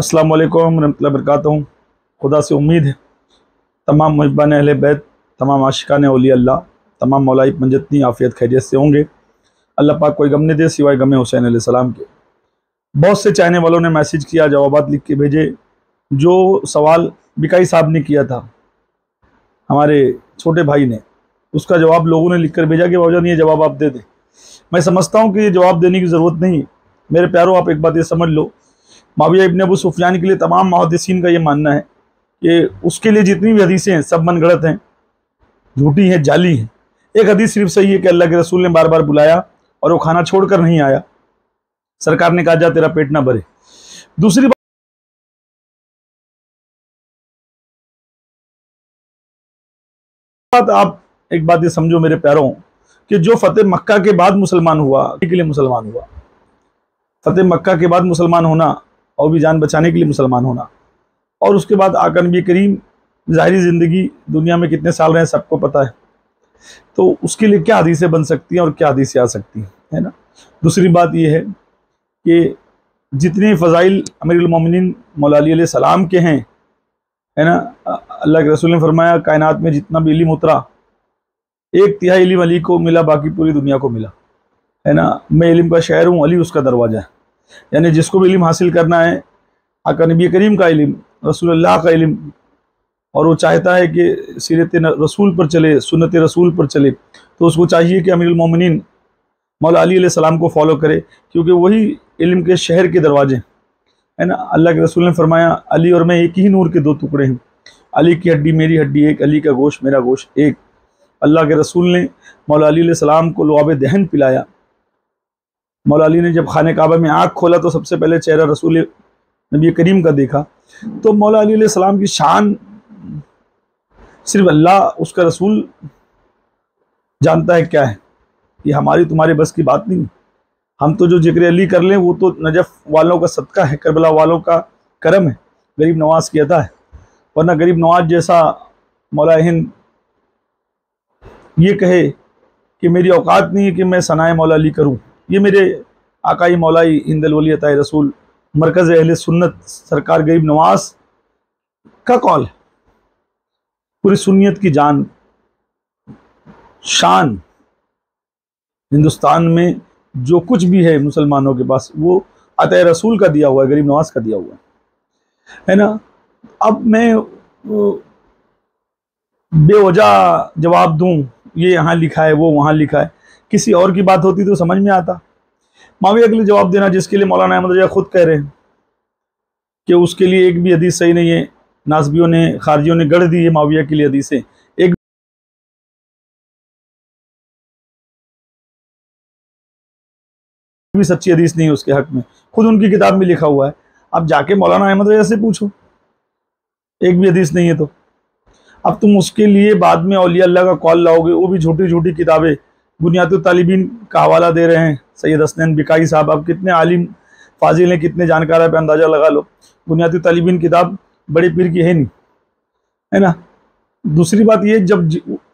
अस्सलाम वालेकुम रहमतुल्लाहि व बरकातहू। खुदा से उम्मीद है तमाम मुहिब्बान अहले बैत, तमाम आशिकान औलिया अल्लाह, तमाम मौलाई पंजतनी आफ़ियत खैरियत से होंगे। अल्लाह पाक कोई गम नहीं दे सिवाय गम हुसैन अलैहिस्सलाम के। बहुत से चाहने वालों ने मैसेज किया, जवाबात लिख के भेजे। जो सवाल बिकाई साहब ने किया था, हमारे छोटे भाई ने, उसका जवाब लोगों ने लिख कर भेजा कि भाईजान ये जवाब आप दे दें। मैं समझता हूँ कि ये जवाब देने की ज़रूरत नहीं है। मेरे प्यारों, आप एक बात ये समझ लो, मुआविया इब्न अबू सुफियान के लिए तमाम मुहद्दिसीन का ये मानना है कि उसके लिए जितनी भी हदीसें हैं सब मनगढ़ंत हैं, झूठी हैं, जाली हैं। एक हदीस सिर्फ सही है कि अल्लाह के रसूल ने बार बार बुलाया और वो खाना छोड़कर नहीं आया। सरकार ने कहा जा तेरा पेट ना भरे। दूसरी बात, आप एक बात ये समझो मेरे प्यारों, कि जो फतेह मक्का के बाद मुसलमान हुआ, के लिए मुसलमान हुआ, फतेह मक्का के बाद मुसलमान होना और भी जान बचाने के लिए मुसलमान होना, और उसके बाद आका नबी करीम ज़ाहिरी ज़िंदगी दुनिया में कितने साल रहे सबको पता है। तो उसके लिए क्या हदीसें बन सकती हैं और क्या हदीसें आ सकती हैं, है ना। दूसरी बात यह है कि जितने फ़ज़ाइल अमीरुल मोमिनीन मौला अली अलैहि सलाम के हैं, है ना, अल्लाह के रसूल ने फरमाया कायनात में जितना भी इल्म उतरा, 1/3 इल्म अली को मिला, बाकी पूरी दुनिया को मिला, है ना। मैं इल्म का शहर हूँ, अली उसका दरवाज़ा है। यानी जिसको भी इल्म हासिल करना है, आका नबी करीम का इल्म, रसूलुल्लाह का इल्म, और वो चाहता है कि सीरत रसूल पर चले, सुन्नत रसूल पर चले, तो उसको चाहिए कि अमीरुल मोमिनीन मौला अली अलैहि सलाम को फॉलो करे, क्योंकि वही इल्म के शहर के दरवाजे, है ना। अल्लाह के रसूल ने फरमाया अली और मैं एक ही नूर के 2 टुकड़े हैं, अली की हड्डी मेरी हड्डी एक, अली का गोश्त मेरा गोश्त एक। अल्लाह के रसूल ने मौला अली अलैहि सलाम को लुआब दहन पिलाया। मौला अली ने जब खाने काबा में आँख खोला तो सबसे पहले चेहरा रसूल नबी करीम का देखा। तो मौला अली अलैहि सलाम की शान सिर्फ अल्लाह, उसका रसूल जानता है क्या है। ये हमारी तुम्हारे बस की बात नहीं। हम तो जो जिक्र अली कर लें वो तो नजफ वालों का सदका है, करबला वालों का करम है, गरीब नवाज की अता है। वरना गरीब नवाज जैसा मौला हिंद ये कहे कि मेरी औकात नहीं है कि मैं सनाए मौला अली करूँ, ये मेरे आकाई मौलाई हिंदल वली अता रसूल मरकज़ अहले सुन्नत सरकार गरीब नवाज का कौल है। पूरी सुन्नियत की जान शान हिंदुस्तान में जो कुछ भी है मुसलमानों के पास, वो अता रसूल का दिया हुआ है, गरीब नवाज का दिया हुआ है ना। अब मैं बेवजह जवाब दूं, ये यहाँ लिखा है वो वहाँ लिखा है, किसी और की बात होती तो समझ में आता। मुआविया के लिए जवाब देना, जिसके लिए मौलाना अहमद रजा खुद कह रहे हैं कि उसके लिए एक भी हदीस सही नहीं है, नासबियों ने, खारजियों ने गढ़ दी है मुआविया के लिए हदीसें, एक भी सच्ची हदीस नहीं है उसके हक में, खुद उनकी किताब में लिखा हुआ है। अब जाके मौलाना अहमद रजा से पूछो, एक भी हदीस नहीं है तो अब तुम उसके लिए बाद में औलिया अल्लाह का कॉल लाओगे, वो भी झूठी झूठी किताबें। बुनियादुल तालिबीन का हवाला दे रहे हैं सैयद हसनैन बिकाई साहब। अब कितने आलिम फाजिल हैं, कितने जानकार है, पे अंदाज़ा लगा लो। बुनियादुल तालिबीन किताब बड़े पीर की है नहीं, है ना। दूसरी बात ये, जब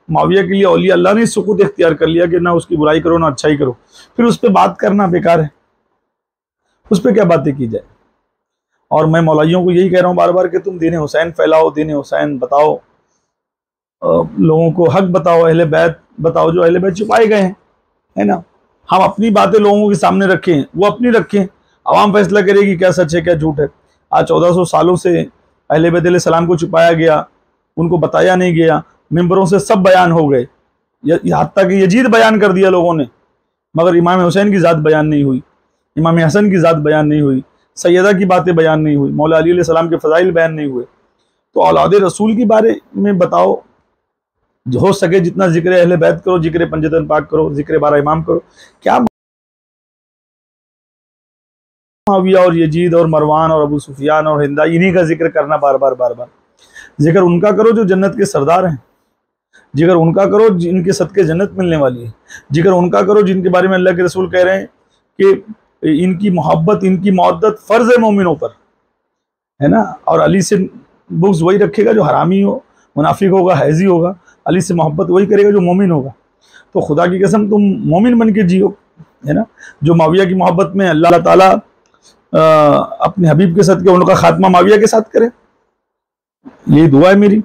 मुआविया के लिए औलिया अल्लाह ने सुकूत इख्तियार कर लिया कि ना उसकी बुराई करो ना अच्छाई करो, फिर उस पर बात करना बेकार है, उस पर क्या बातें की जाए। और मैं मौलाइयों को यही कह रहा हूँ बार बार कि तुम दीन हुसैन फैलाओ, दीन हुसैन बताओ, लोगों को हक बताओ, अहले बैत बताओ, जो अहले बैत छुपाए गए हैं, है ना। हम अपनी बातें लोगों के सामने रखें, वो अपनी रखें, आवाम फैसला करेगी क्या सच है क्या झूठ है। आज 1400 सालों से अहले बैत अलैहि सलाम को छुपाया गया, उनको बताया नहीं गया, मिंबरों से सब बयान हो गए, यहाँ तक कि यजीद बयान कर दिया लोगों ने, मगर इमाम हुसैन की ज़ात बयान नहीं हुई, इमाम हसन की ज़ात बयान नहीं हुई, सैयदा की बातें बयान नहीं हुई, मौला अली अलैहि सलाम के फ़ज़ाइल बयान नहीं हुए। तो औलाद रसूल के बारे में बताओ, जो हो सके जितना जिक्र अहले बैत करो, जिक्र पंजतन पाक करो, जिक्र 12 इमाम करो। क्या मुआविया और यजीद और मरवान और अबू सुफियान और हिंदा, इन्हीं का जिक्र करना बार बार बार बार। जिक्र उनका करो जो जन्नत के सरदार हैं, जिक्र उनका करो जिनके सदके जन्नत मिलने वाली है, जिक्र उनका करो जिनके बारे में अल्लाह के रसूल कह रहे हैं कि इनकी मोहब्बत, इनकी मौद्दत फ़र्ज़ है मोमिनों पर, है ना। और अली से बुग़्ज़ वही रखेगा जो हरामी हो, मुनाफिक होगा, हैज़ी होगा। अली से मोहब्बत वही करेगा जो मोमिन होगा। तो खुदा की कसम तुम मोमिन बन के जियो, है ना। जो मुआविया की मोहब्बत में अल्लाह ताला अपने हबीब के साथ, उनका खात्मा माविया के साथ करे। यही दुआ है मेरी।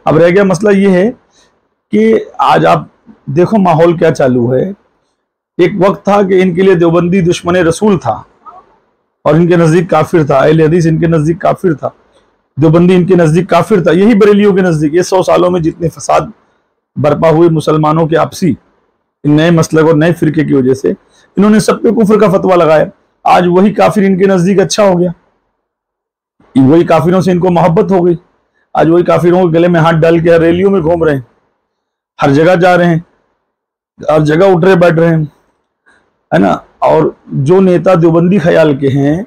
अब रह गया मसला ये है कि आज आप देखो माहौल क्या चालू है। एक वक्त था कि इनके लिए देवबंदी दुश्मन रसूल था और इनके नजदीक काफिर था, अहले हदीस इनके नजदीक काफिर था, देवबंदी इनके नजदीक काफिर था। यही बरेलियों के नजदीक ये 100 सालों में जितने फसाद बर्पा हुए मुसलमानों के आपसी इन नए मसलक और नए फिरके की वजह से, इन्होंने सब पे कुफर का फतवा लगाया। आज वही काफिर इनके नजदीक अच्छा हो गया, वही काफिरों से इनको मोहब्बत हो गई। आज वही काफिरों के गले में हाथ डाल के हर रैलियों में घूम रहे हैं, हर जगह जा रहे हैं, हर जगह उठ रहे बैठ रहे हैं, है ना। और जो नेता देवबंदी ख्याल के हैं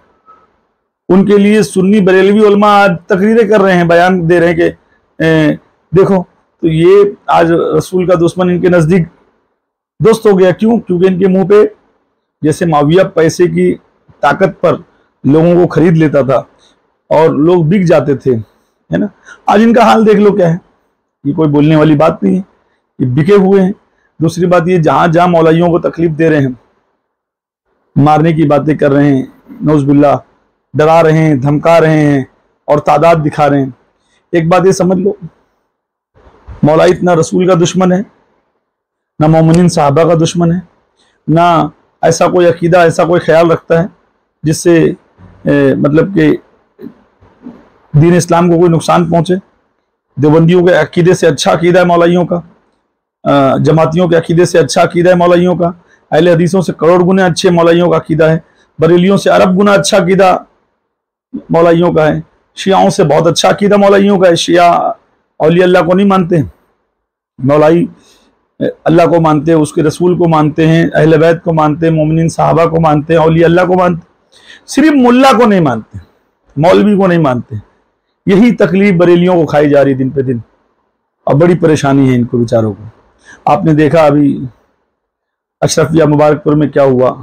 उनके लिए सुन्नी बरेलवी उलमा आज तकरीरें कर रहे हैं, बयान दे रहे हैं कि देखो। तो ये आज रसूल का दुश्मन इनके नजदीक दोस्त हो गया। क्यों? क्योंकि इनके मुंह पे जैसे माविया पैसे की ताकत पर लोगों को खरीद लेता था और लोग बिक जाते थे, है ना। आज इनका हाल देख लो क्या है। ये कोई बोलने वाली बात नहीं है, ये बिके हुए हैं। दूसरी बात ये जहां जहां मौलवियों को तकलीफ दे रहे हैं, मारने की बातें कर रहे हैं, नौज़ुबिल्लाह, डरा रहे हैं, धमका रहे हैं और तादाद दिखा रहे हैं। एक बात ये समझ लो, मौला इतना रसूल का दुश्मन है, ना मोमिनीन साहबा का दुश्मन है, ना ऐसा कोई अकीदा, ऐसा कोई ख्याल रखता है जिससे मतलब कि दीन इस्लाम को कोई नुकसान पहुंचे। देवबंदियों के अकीदे से अच्छा अकीदा है मौलवियों का, जमातियों के अकीदे से अच्छा अकीदा है मौलवियों का, अहले हदीसों से करोड़ गुना अच्छे मौलवियों का अकीदा है, बरेलियों से अरब गुना अच्छा अकीदा मौलवियों का है, शियाओं से बहुत अच्छा अकीदा मौलवियों का है। शिया औलिया अल्लाह को नहीं मानते, मौलवी अल्लाह को मानते हैं, उसके रसूल को मानते हैं, अहले बैत को मानते हैं, मोमिनीन साहबा को मानते हैं, औलिया अल्लाह को मानते, सिर्फ मुल्ला को नहीं मानते, मौलवी को नहीं मानते। यही तकलीफ बरेलियों को खाई जा रही दिन पे दिन और बड़ी परेशानी है इनको बेचारों को। आपने देखा अभी अशरफिया मुबारकपुर में क्या हुआ।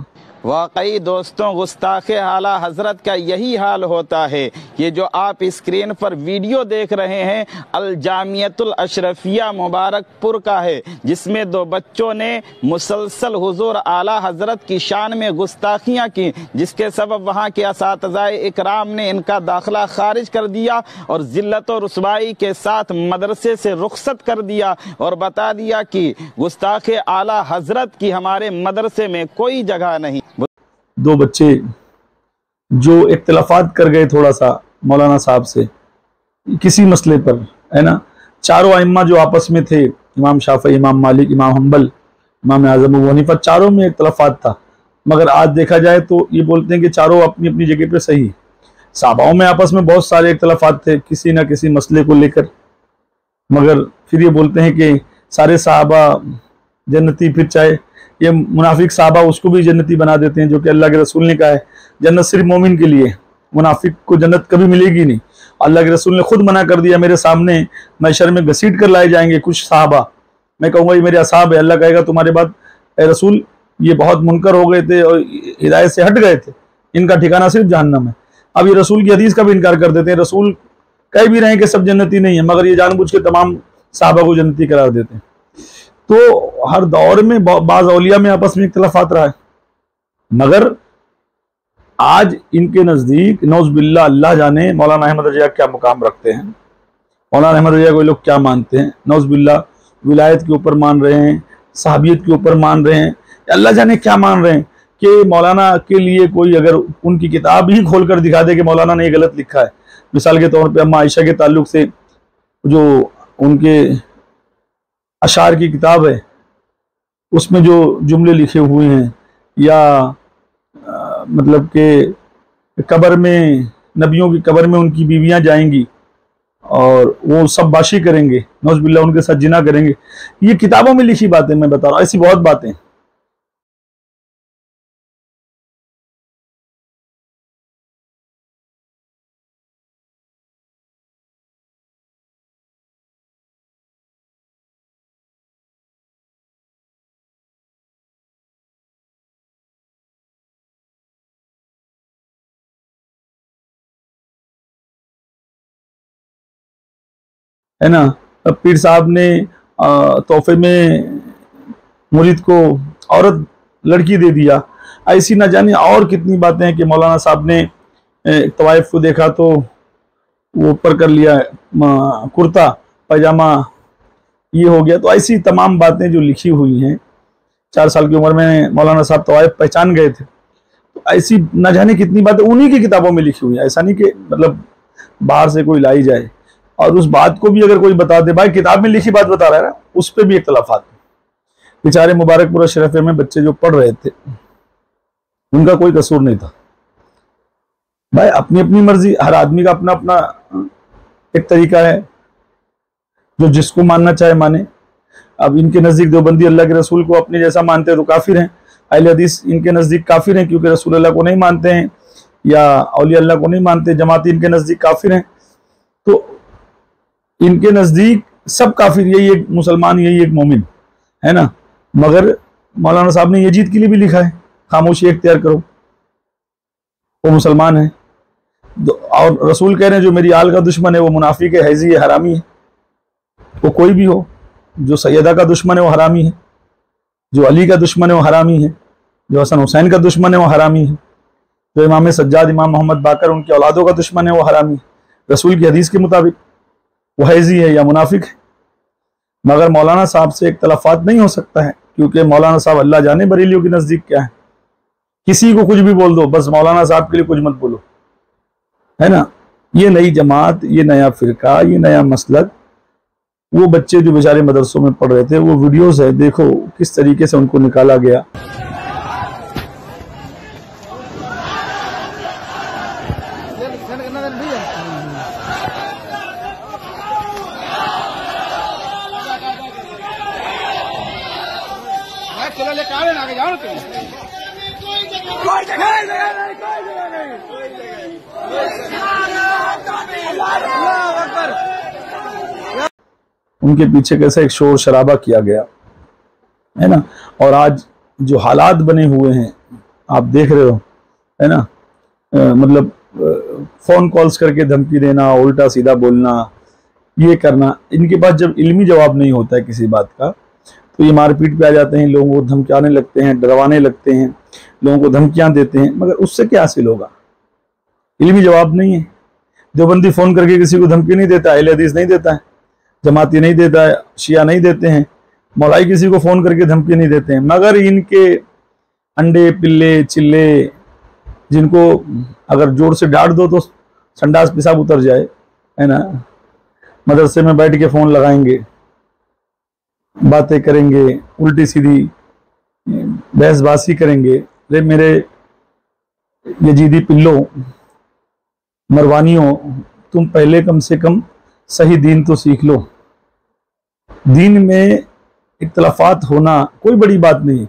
वाकई दोस्तों, गुस्ताखे आला हजरत का यही हाल होता है। ये जो आप स्क्रीन पर वीडियो देख रहे हैं अल जामियतुल अशरफिया मुबारकपुर का है, जिसमें 2 बच्चों ने मुसलसल हुजूर आला हजरत की शान में गुस्ताखियां की, जिसके सबब वहां के असातिज़ाए इकराम ने इनका दाखिला खारिज कर दिया और जिल्लत और रुसवाई के साथ मदरसे से रुखसत कर दिया और बता दिया कि गुस्ताखे आला हजरत की हमारे मदरसे में कोई जगह नहीं। 2 बच्चे जो इख्तिलाफात कर गए थोड़ा सा मौलाना साहब से किसी मसले पर, है ना। चारों अइम्मा जो आपस में थे, इमाम शाफी, इमाम मालिक, इमाम हम्बल, इमाम आजम अबू हनीफा, चारों में इख्तिलाफात था। मगर आज देखा जाए तो ये बोलते हैं कि चारों अपनी अपनी जगह पे सही। सहाबाओं में आपस में बहुत सारे इख्तिलाफात थे किसी ना किसी मसले को लेकर, मगर फिर ये बोलते हैं कि सारे सहाबा जन्नती, फिर चाहे ये मुनाफिक साहबा उसको भी जन्नती बना देते हैं, जो कि अल्लाह के रसूल ने कहा है जन्नत सिर्फ मोमिन के लिए, मुनाफिक को जन्नत कभी मिलेगी नहीं। अल्लाह के रसूल ने खुद मना कर दिया, मेरे सामने महशर में घसीट कर लाए जाएंगे कुछ साहबा, मैं कहूँगा ये मेरे असहाब है। अल्लाह कहेगा तुम्हारे बाद ए रसूल ये बहुत मुनकर हो गए थे और हिदायत से हट गए थे, इनका ठिकाना सिर्फ जहन्नम है। अब ये रसूल की हदीस का भी इनकार कर देते हैं। रसूल कह भी रहे हैं कि सब जन्नती नहीं है, मगर ये जानबूझ के तमाम साहबा को जन्नती करार देते हैं। तो हर दौर में बाज़ औलिया में आपस में इख्तिलाफात रहा है, मगर आज इनके नजदीक नौज़ुबिल्लाह अल्लाह जाने मौलाना अहमद रज़ा क्या मुकाम रखते हैं, मौलाना अहमद रज़ा को लोग क्या मानते हैं। नौज़ुबिल्लाह विलायत के ऊपर मान रहे हैं, साहबियत के ऊपर मान रहे हैं, अल्लाह जाने क्या मान रहे हैं कि मौलाना के लिए कोई अगर उनकी किताब ही खोल कर दिखा दे कि मौलाना ने ये गलत लिखा है। मिसाल के तौर पे अम्मा आयशा के ताल्लुक से जो उनके अशार की किताब है उसमें जो जुमले लिखे हुए हैं, या मतलब कि कब्र में, नबियों की कब्र में उनकी बीवियां जाएंगी और वो सब बाशी करेंगे, नौज़ुबिल्लाह उनके साथ जिना करेंगे, ये किताबों में लिखी बातें मैं बता रहा हूँ, ऐसी बहुत बातें। है ना। अब पीर साहब ने तोहफे में मुरीद को औरत लड़की दे दिया, ऐसी ना जाने और कितनी बातें हैं कि मौलाना साहब ने तवाइफ को देखा तो वो ऊपर कर लिया कुर्ता पैजामा ये हो गया। तो ऐसी तमाम बातें जो लिखी हुई हैं, 4 साल की उम्र में मौलाना साहब तवाइफ पहचान गए थे। तो ऐसी ना जाने कितनी बातें उन्हीं की किताबों में लिखी हुई है। ऐसा नहीं कि मतलब बाहर से कोई लाई जाए और उस बात को भी अगर कोई बता दे, भाई किताब में लिखी बात बता रहा है ना, उस पर भी इख्तलाफात। बेचारे मुबारकपुर अशरफिया में बच्चे जो पढ़ रहे थे उनका कोई कसूर नहीं था। भाई अपनी अपनी मर्जी, हर आदमी का अपना अपना एक तरीका है, जो जिसको मानना चाहे माने। अब इनके नजदीक देवबंदी अल्लाह के रसूल को अपने जैसा मानते हैं तो काफिर हैं, अहले हदीस इनके नजदीक काफिर हैं क्योंकि रसूल अल्लाह को नहीं मानते हैं या औलिया अल्लाह को नहीं मानते, जमाती इनके नजदीक काफिर हैं। तो इनके नजदीक सब काफिर, यही एक मुसलमान, यही एक मोमिन है ना। मगर मौलाना साहब ने यजीद के लिए भी लिखा है, खामोशी इख्तियार करो, वो मुसलमान है। और रसूल कह रहे हैं जो मेरी आल का दुश्मन है वो मुनाफिक है, हैजी है, हरामी है। वो कोई भी हो, जो सैयदा का दुश्मन है वो हरामी है, जो अली का दुश्मन है वो हरामी है, जो हसन हुसैन का दुश्मन है वो हरामी है, जो इमाम सज्जाद, इमाम मोहम्मद बाकर उनकी औलादों का दुश्मन है वो हरामी है। रसूल की हदीस के मुताबिक वो हैजी है या मुनाफिक है। मगर मौलाना साहब से इख्तलाफात नहीं हो सकता है क्योंकि मौलाना साहब अल्लाह जाने बरेलियों के नजदीक क्या है। किसी को कुछ भी बोल दो, बस मौलाना साहब के लिए कुछ मत बोलो, है ना। ये नई जमात, ये नया फिरका, ये नया मसलक, वो बच्चे जो बेचारे मदरसों में पढ़ रहे थे, वो वीडियोस है, देखो किस तरीके से उनको निकाला गया। उनके पीछे कैसे एक शोर शराबा किया गया है ना। और आज जो हालात बने हुए हैं आप देख रहे हो, है ना। मतलब फोन कॉल्स करके धमकी देना, उल्टा सीधा बोलना, ये करना। इनके पास जब इल्मी जवाब नहीं होता है किसी बात का तो ये मारपीट पे आ जाते हैं, लोगों को धमकाने लगते हैं, डरवाने लगते हैं, लोगों को धमकियां देते हैं। मगर उससे क्या हासिल होगा? इल्मी जवाब नहीं है। देवबंदी फोन करके किसी को धमकी नहीं देता, अहले हदीस नहीं देता है, जमाती नहीं देता है, शिया नहीं देते हैं, मौलाई किसी को फोन करके धमकी नहीं देते हैं। मगर इनके अंडे पिल्ले चिल्ले, जिनको अगर जोर से डांट दो तो संडास पेशाब उतर जाए, है ना, मदरसे में बैठ के फोन लगाएंगे, बातें करेंगे, उल्टी सीधी बहसबाजी करेंगे। अरे मेरे यजीदी पिल्लो, मरवानियों, तुम पहले कम से कम सही दीन तो सीख लो। दीन में इख्तलाफात होना कोई बड़ी बात नहीं,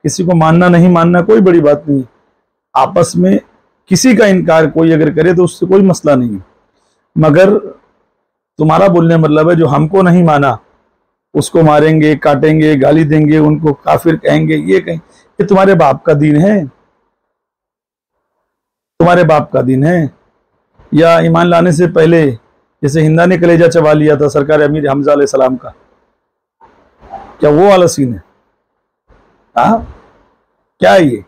किसी को मानना नहीं मानना कोई बड़ी बात नहीं। आपस में किसी का इनकार कोई अगर करे तो उससे कोई मसला नहीं। मगर तुम्हारा बोलने मतलब है जो हमको नहीं माना उसको मारेंगे, काटेंगे, गाली देंगे, उनको काफिर कहेंगे, ये कहेंगे, ये तुम्हारे बाप का दीन है? तुम्हारे बाप का दीन है? या ईमान लाने से पहले जैसे हिंदा ने कलेजा चबा लिया था सरकार अमीर हमजा अलैहिस्सलाम का, क्या वो वाला सीन है? क्या है ये?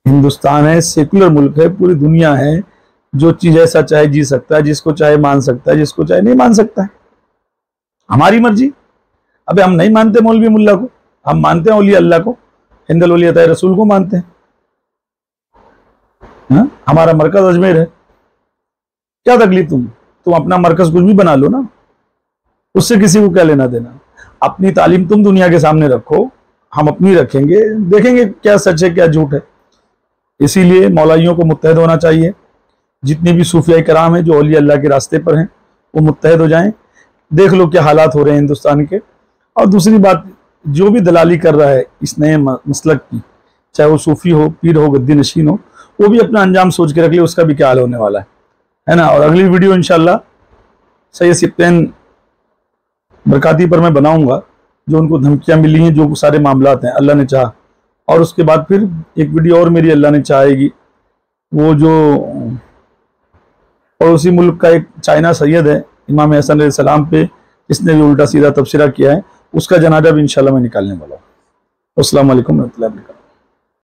हिंदुस्तान है, सेकुलर मुल्क है, पूरी दुनिया है, जो चीज ऐसा चाहे जी सकता है, जिसको चाहे मान सकता है, जिसको चाहे नहीं मान सकता है। हमारी मर्जी। अबे हम नहीं मानते मौलवी मुल्ला को, हम मानते हैं औलिया अल्लाह को, हिंदल वली अता रसूल को मानते हैं। हमारा मरकज अजमेर है, क्या तकलीफ? तुम अपना मरकज कुछ भी बना लो ना, उससे किसी को क्या लेना देना। अपनी तालीम तुम दुनिया के सामने रखो, हम अपनी रखेंगे, देखेंगे क्या सच है क्या झूठ है। इसीलिए मौलाइयों को मुत्तहद होना चाहिए। जितनी भी सूफिया कराम है जो औलिया अल्लाह के रास्ते पर हैं वो मुत्तहद हो जाएं। देख लो क्या हालात हो रहे हैं हिंदुस्तान के। और दूसरी बात, जो भी दलाली कर रहा है इस नए मसलक की, चाहे वो सूफी हो, पीर हो, गद्दी नशीन हो, वो भी अपना अंजाम सोच के रख ले, उसका भी क्या हाल होने वाला है ना। और अगली वीडियो इंशाल्लाह सैयद सिप्तैन बरकाती पर मैं बनाऊंगा, जो उनको धमकियां मिली हैं, जो सारे मामलात हैं, अल्लाह ने चाहा। और उसके बाद फिर एक वीडियो और मेरी अल्लाह ने चाहेगी, वो जो पड़ोसी मुल्क का एक चाइना सैयद है इमाम हसन अलैहिस्सलाम पे, इसने भी उल्टा सीधा तबसरा किया है, उसका जनाजा भी इंशाल्लाह मैं निकालने वाला हूँ। अस्सलाम वालेकुम रहमतुल्लाहि व बरकातहू।